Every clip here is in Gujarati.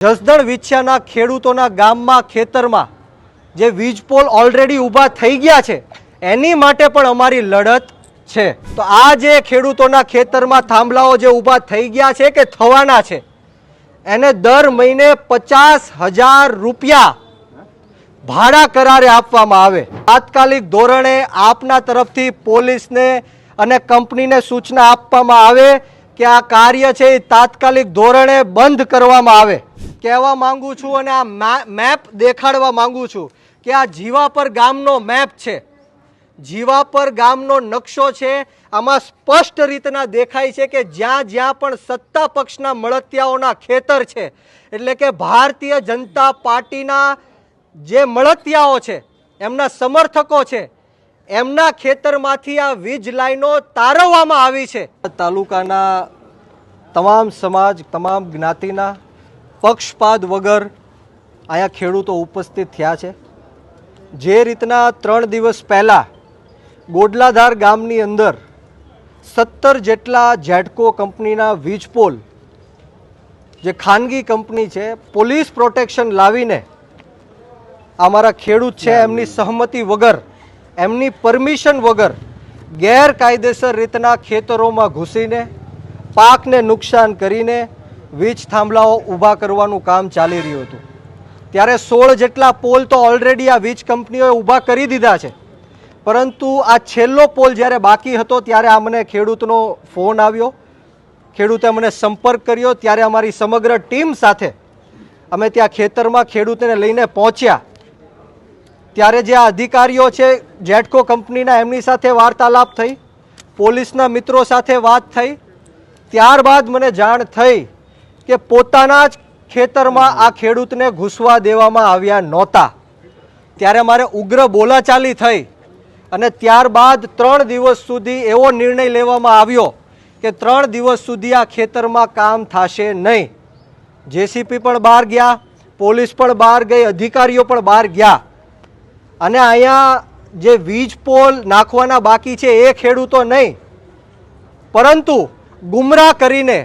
જસદણ વિછિયાના ખેડૂતોના ગામમાં ખેતરમાં જે વીજ પોલ ઓલરેડી ઊભા થઈ ગયા છે એની માટે પણ અમારી લડત છે। તો આ જે ખેડૂતોના ખેતરમાં થાંભલાઓ જે ઊભા થઈ ગયા છે કે થવાના છે એને દર મહિને 50,000 રૂપિયા ભાડા કરારે આપવામાં આવે। તાત્કાલિક ધોરણે આપના તરફથી પોલીસને અને કંપનીને સૂચના આપવામાં આવે કે આ કાર્ય છે એ તાત્કાલિક ધોરણે બંધ કરવામાં આવે। કહેવા માંગુ છું અને આ મેપ દેખાડવા માંગુ છું કે આ જીવાપર ગામનો મેપ છે, જીવાપર ગામનો નકશો છે। આમાં સ્પષ્ટ રીતના દેખાય છે કે જ્યાં જ્યાં પણ સત્તા પક્ષના મળતિયાઓના ખેતર છે એટલે કે ભારતીય જનતા પાર્ટીના જે મળતિયાઓ છે એમના સમર્થકો છે એમના ખેતરમાંથી આ વીજ લાઈનો તારવવામાં આવી છે। તાલુકાના તમામ સમાજ, તમામ જ્ઞાતિના પક્ષપાત વગર અહીંયા ખેડૂતો ઉપસ્થિત થયા છે। જે રીતના 3 દિવસ પહેલાં ગોડલાધાર ગામની અંદર 17 જેટલા જેટકો કંપનીના વીજ પોલ જે ખાનગી કંપની છે પોલીસ પ્રોટેક્શન લાવીને અમારા ખેડૂત છે એમની સહમતિ વગર, એમની પરમિશન વગર ગેરકાયદેસર રીતના ખેતરોમાં ઘૂસીને પાકને નુકસાન કરીને વીજ થાંભલાઓ ઊભા કરવાનું કામ ચાલી રહ્યું હતું। ત્યારે 16 જેટલા પોલ તો ઓલરેડી આ વીજ કંપનીઓએ ઊભા કરી દીધા છે, પરંતુ આ છેલ્લો પોલ જ્યારે બાકી હતો ત્યારે અમને ખેડૂતનો ફોન આવ્યો, ખેડૂતે મને સંપર્ક કર્યો। ત્યારે અમારી સમગ્ર ટીમ સાથે અમે ત્યાં ખેતરમાં ખેડૂતને લઈને પહોંચ્યા। ત્યારે જે આ અધિકારીઓ છે જેટકો કંપનીના એમની સાથે વાર્તાલાપ થઈ, પોલીસના મિત્રો સાથે વાત થઈ। ત્યારબાદ મને જાણ થઈ કે પોતાના જ ખેતરમાં આ ખેડૂતને ઘૂસવા દેવામાં આવ્યા નહોતા। ત્યારે મારે ઉગ્ર બોલાચાલી થઈ અને ત્યારબાદ 3 દિવસ સુધી એવો નિર્ણય લેવામાં આવ્યો કે 3 દિવસ સુધી આ ખેતરમાં કામ થશે નહીં। જેસીપી પણ બહાર ગયા, પોલીસ પણ બહાર ગઈ, અધિકારીઓ પણ બહાર ગયા અને અહીંયા જે વીજ પોલ નાખવાના બાકી છે એ ખેડૂતો નહીં, પરંતુ ગુમરાહ કરીને,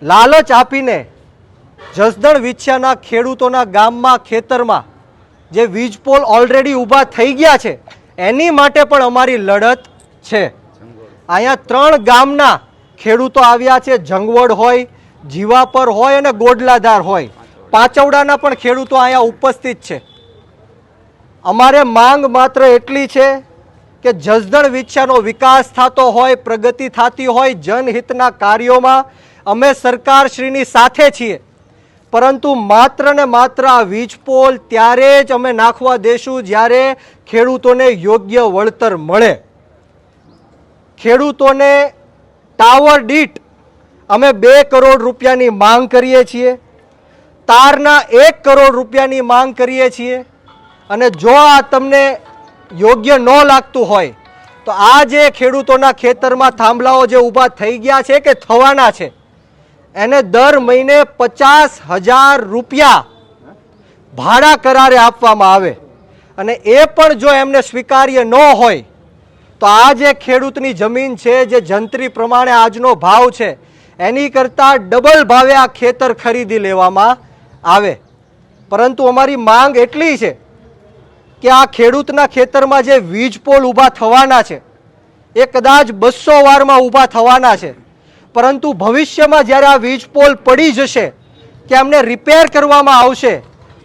લાલચ આપીને જસદણ વિછિયાના ખેડૂતોના ગામમાં ખેતરમાં જે વીજ પોલ ઓલરેડી ઊભા થઈ ગયા છે એની માટે પણ અમારી લડત છે। અહીંયા 3 ગામના ખેડૂતો આવ્યા છે, જંગવડ હોય, જીવાપર હોય અને ગોડલાધાર હોય, પાંચવડાના પણ ખેડૂતો અહીંયા ઉપસ્થિત છે। અમારે માંગ માત્ર એટલી છે કે જસદણ વિછિયાનો વિકાસ થતો હોય, પ્રગતિ થતી હોય, જનહિતના કાર્યોમાં અમે સરકારશ્રીની સાથે છીએ, પરંતુ માત્ર ને માત્ર આ વીજ પોલ ત્યારે જ અમે નાખવા દેશું જ્યારે ખેડૂતોને યોગ્ય વળતર મળે। ખેડૂતોને ટાવર દીઠ અમે 2 કરોડ રૂપિયાની માંગ કરીએ છીએ, તારના 1 કરોડ રૂપિયાની માંગ કરીએ છીએ। અને જો આ તમને યોગ્ય ન લાગતું હોય તો આ જે ખેડૂતોના ખેતરમાં થાંભલાઓ જે ઊભા થઈ ગયા છે કે થવાના છે એને દર મહિને 50,000 રૂપિયા ભાડા કરારે આપવામાં આવે। અને એ પણ જો એમને સ્વીકાર્ય ન હોય તો આ જે ખેડૂતની જમીન છે જે જંત્રી પ્રમાણે આજનો ભાવ છે એની કરતાં ડબલ ભાવે આ ખેતર ખરીદી લેવામાં આવે। પરંતુ અમારી માંગ એટલી છે કે આ ખેડૂતના ખેતરમાં જે વીજ પોલ ઊભા થવાના છે એ કદાચ 200 વારમાં ઊભા થવાના છે, પરંતુ ભવિષ્યમાં જ્યારે આ વીજ પોલ પડી જશે કે એમને રિપેર કરવામાં આવશે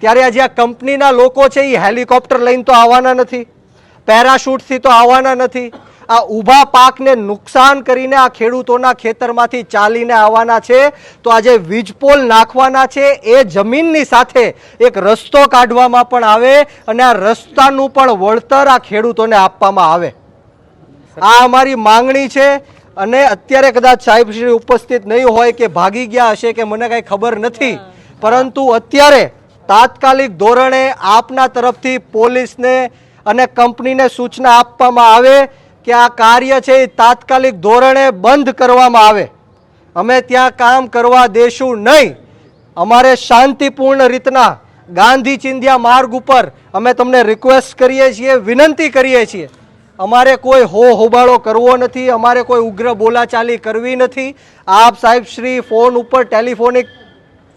ત્યારે આજે આ કંપનીના લોકો છે એ હેલિકોપ્ટર લઈને તો આવવાના નથી, પેરાશૂટથી તો આવવાના નથી, આ ઊભા પાકને નુકસાન કરીને આ ખેડૂતોના ખેતરમાંથી ચાલીને આવવાના છે। તો આજે વીજ પોલ નાખવાના છે એ જમીનની સાથે એક રસ્તો કાઢવામાં પણ આવે અને આ રસ્તાનું પણ વળતર આ ખેડૂતોને આપવામાં આવે। આ અમારી માંગણી છે। અને અત્યારે કદાચ સાહેબ શ્રી ઉપસ્થિત નહીં હોય કે ભાગી ગયા હશે કે મને કાંઈ ખબર નથી, પરંતુ અત્યારે તાત્કાલિક ધોરણે આપના તરફથી પોલીસને અને કંપનીને સૂચના આપવામાં આવે કે આ કાર્ય છે એ તાત્કાલિક ધોરણે બંધ કરવામાં આવે। અમે ત્યાં કામ કરવા દેશું નહીં। અમારે શાંતિપૂર્ણ રીતના ગાંધી ચિંધ્યા માર્ગ ઉપર અમે તમને રિક્વેસ્ટ કરીએ છીએ, વિનંતી કરીએ છીએ। અમારે કોઈ હોબાળો કરવો નથી, અમારે કોઈ ઉગ્ર બોલાચાલી કરવી નથી। આપ સાહેબ શ્રી ફોન ઉપર ટેલિફોનિક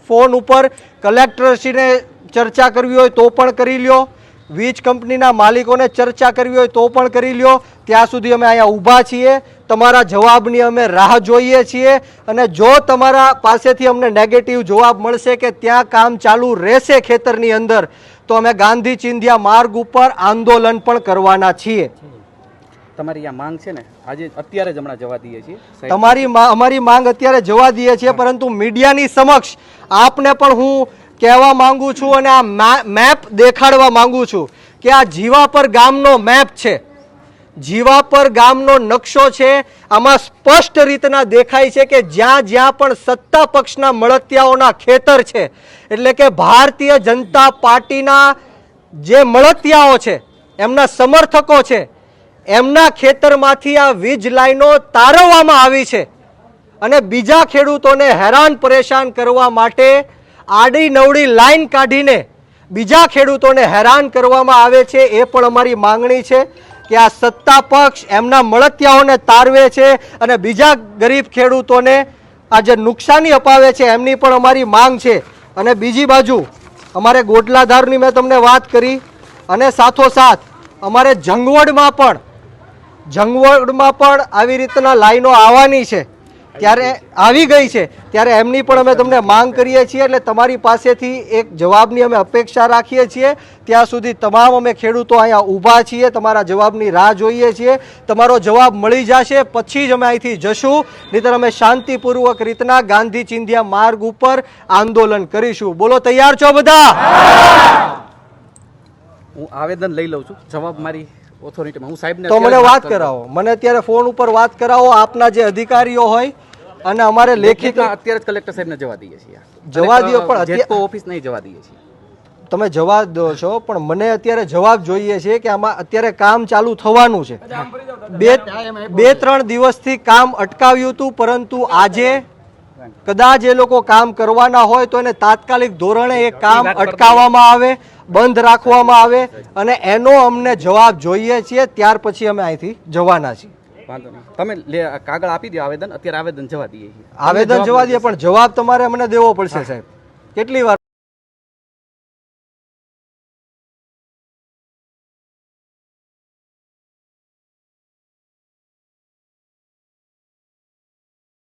ફોન ઉપર કલેક્ટરશ્રીને ચર્ચા કરવી હોય તો પણ કરી લ્યો, વીજ કંપનીના માલિકોને ચર્ચા કરવી હોય તો પણ કરી લ્યો. ત્યાં સુધી અમે અહીંયા ઊભા છીએ, તમારા જવાબની અમે રાહ જોઈએ છીએ. અને જો તમારા પાસેથી અમને નેગેટિવ જવાબ મળશે કે ત્યાં કામ ચાલુ રહેશે ખેતરની અંદર, તો અમે ગાંધી ચિંધ્યા માર્ગ ઉપર આંદોલન પણ કરવાના છીએ. તમારી આ માંગ છે ને આજે અત્યારે જ હમણાં જવા દઈએ છીએ. અમારી માંગ અત્યારે જવા દઈએ છીએ, પરંતુ મીડિયાની સમક્ષ આપને પણ હું કહેવા માંગુ છું અને આ મેપ દેખાડવા માંગુ છું કે આ જીવાપર ગામનો મેપ છે, જીવાપર ગામનો નકશો છે. આમાં સ્પષ્ટ રીતના દેખાય છે કે જ્યાં જ્યાં પણ સત્તા પક્ષના મળતિયાઓના ખેતર છે, એટલે કે ભારતીય જનતા પાર્ટીના જે મળતિયાઓ છે, એમના સમર્થકો છે, એમના ખેતરમાંથી આ વીજ લાઈનો તારવવામાં આવી છે અને બીજા ખેડૂતોને હેરાન પરેશાન કરવા માટે આડી નવડી લાઈન કાઢીને બીજા ખેડૂતોને હેરાન કરવામાં આવે છે. એ પણ અમારી માંગણી છે કે આ સત્તા પક્ષ એમના મળતિયાઓને તારવે છે અને બીજા ગરીબ ખેડૂતોને આ જે નુકસાની અપાવે છે એમની પણ અમારી માંગ છે. અને બીજી બાજુ અમારે ગોટલાધારની મેં તમને વાત કરી, અને સાથોસાથ અમારે જંગવડમાં પણ આવી રીતના લાઈનો આવવાની છે, ત્યારે આવી ગઈ છે, ત્યારે એમની પણ અમે તમને માંગ કરીએ છીએ. એટલે તમારી પાસેથી એક જવાબની અમે અપેક્ષા રાખીએ છીએ. ત્યાં સુધી તમામ અમે ખેડૂતો અહીંયા ઊભા છીએ, તમારા જવાબની રાહ જોઈએ છીએ. તમારો જવાબ મળી જશે પછી જ અમે અહીંથી જશું, નહીંતર અમે શાંતિપૂર્વક રીતના ગાંધી ચિંધ્યા માર્ગ ઉપર આંદોલન કરીશું. બોલો, તૈયાર છો બધા? હું આવેદન લઈ લઉં છું. જવાબ મારી ઓથોરિટીમાં હું સાહેબને તો મને વાત કરાવો, મને અત્યારે ફોન ઉપર વાત કરાવો. આપના જે અધિકારીઓ હોય અને અમારે લેખિત અત્યારે જ કલેક્ટર સાહેબને જવા દઈએ છીએ. જવા દો, પણ જેટકો ઓફિસ નહીં જવા દઈએ છીએ. તમે જવાબ દો છો, પણ મને અત્યારે જવાબ જોઈએ છે કે આમાં અત્યારે કામ ચાલુ થવાનું છે. બે ત્રણ દિવસથી કામ અટકાવ્યું હતું, પરંતુ આજે કદાચ એ લોકો કામ કરવાના હોય તો એને તાત્કાલિક ધોરણે એ કામ અટકાવવામાં આવે, બંધ રાખવામાં આવે, અને એનો અમને જવાબ જોઈએ છીએ. ત્યાર પછી અમે અહીંથી જવાના છીએ. વાંધો નહીં, તમે કાગળ આપી દો આવેદન. અત્યારે આવેદન જવા દઈએ છીએ. આવેદન જવા દઈએ, પણ જવાબ તમારે અમને દેવો પડશે સાહેબ. કેટલી વાર